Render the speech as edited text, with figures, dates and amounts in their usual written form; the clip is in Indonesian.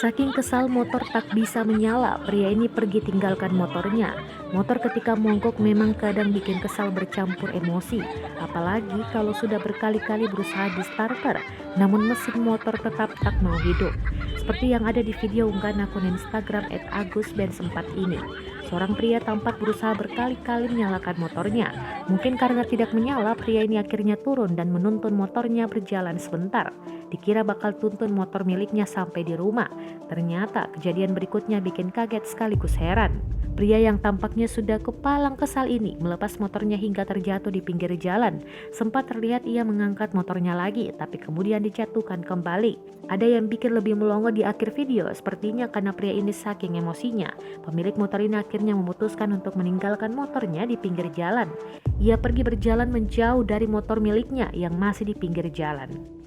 Saking kesal motor tak bisa menyala, pria ini pergi tinggalkan motornya. Motor ketika mogok memang kadang bikin kesal bercampur emosi, apalagi kalau sudah berkali-kali berusaha di starter, namun mesin motor tetap tak mau hidup. Seperti yang ada di video unggahan akun Instagram @agusbens4 ini. Seorang pria tampak berusaha berkali-kali menyalakan motornya. Mungkin karena tidak menyala, pria ini akhirnya turun dan menuntun motornya berjalan sebentar. Dikira bakal tuntun motor miliknya sampai di rumah. Ternyata kejadian berikutnya bikin kaget sekaligus heran. Pria yang tampaknya sudah kepalang kesal ini melepas motornya hingga terjatuh di pinggir jalan. Sempat terlihat ia mengangkat motornya lagi, tapi kemudian dijatuhkan kembali. Ada yang bikin lebih melongo di akhir video, sepertinya karena pria ini saking emosinya. Pemilik motor ini akhirnya memutuskan untuk meninggalkan motornya di pinggir jalan. Ia pergi berjalan menjauh dari motor miliknya yang masih di pinggir jalan.